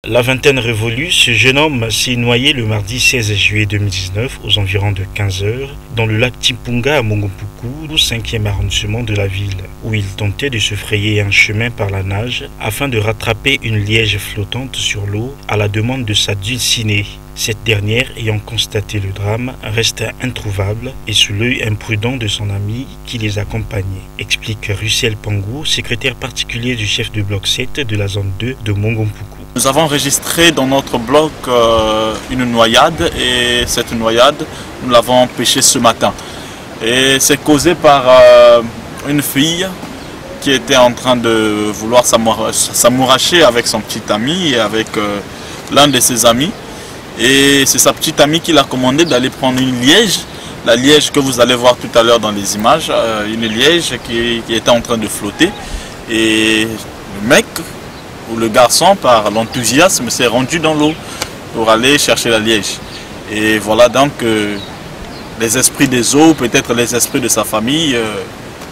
La vingtaine révolue, ce jeune homme s'est noyé le mardi 16 juillet 2019 aux environs de 15 heures dans le lac Timpunga à Mongompuku, au 5e arrondissement de la ville, où il tentait de se frayer un chemin par la nage afin de rattraper une liège flottante sur l'eau à la demande de sa dulcinée. Cette dernière, ayant constaté le drame, reste introuvable et sous l'œil imprudent de son ami qui les accompagnait, explique Russell Pangou, secrétaire particulier du chef de bloc 7 de la zone 2 de Mongompuku. Nous avons enregistré dans notre bloc une noyade et cette noyade, nous l'avons pêchée ce matin. Et c'est causé par une fille qui était en train de vouloir s'amouracher avec son petit ami et avec l'un de ses amis. Et c'est sa petite amie qui l'a commandé d'aller prendre une liège, la liège que vous allez voir tout à l'heure dans les images, une liège qui était en train de flotter. Et le mec, ou le garçon, par l'enthousiasme, s'est rendu dans l'eau pour aller chercher la liège. Et voilà donc les esprits des eaux, peut-être les esprits de sa famille,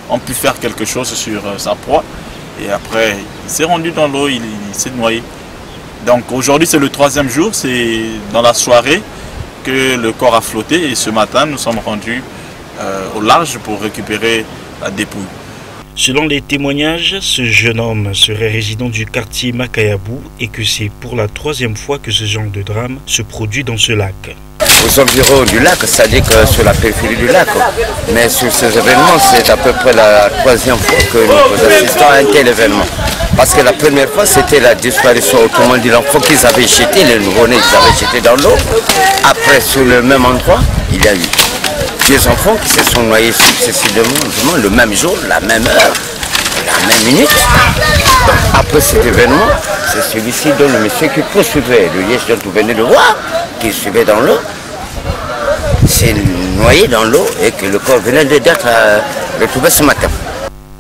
ont pu faire quelque chose sur sa proie. Et après, il s'est rendu dans l'eau, il s'est noyé. Donc aujourd'hui c'est le 3e jour, c'est dans la soirée que le corps a flotté et ce matin nous sommes rendus au large pour récupérer la dépouille. Selon les témoignages, ce jeune homme serait résident du quartier Makayabou et que c'est pour la 3e fois que ce genre de drame se produit dans ce lac. Aux environs du lac, c'est-à-dire que sur la périphérie du lac, mais sur ces événements, c'est à peu près la 3e fois que nous assistons à un tel événement. Parce que la première fois, c'était la disparition, autrement dit, l'enfant qu'ils avaient jeté, le nouveau-né qu'ils avaient jeté dans l'eau. Après, sur le même endroit, il y a eu 2 enfants qui se sont noyés successivement le même jour, la même heure, la même minute. Donc, après cet événement, c'est celui-ci dont le monsieur qui poursuivait, le liège dont vous venez de voir, qui suivait dans l'eau, s'est noyé dans l'eau et que le corps venait d'être retrouvé ce matin.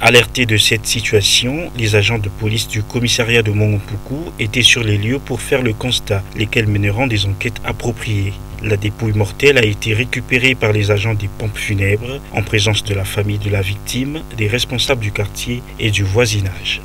Alertés de cette situation, les agents de police du commissariat de Mongompuku étaient sur les lieux pour faire le constat, lesquels mèneront des enquêtes appropriées. La dépouille mortelle a été récupérée par les agents des pompes funèbres en présence de la famille de la victime, des responsables du quartier et du voisinage.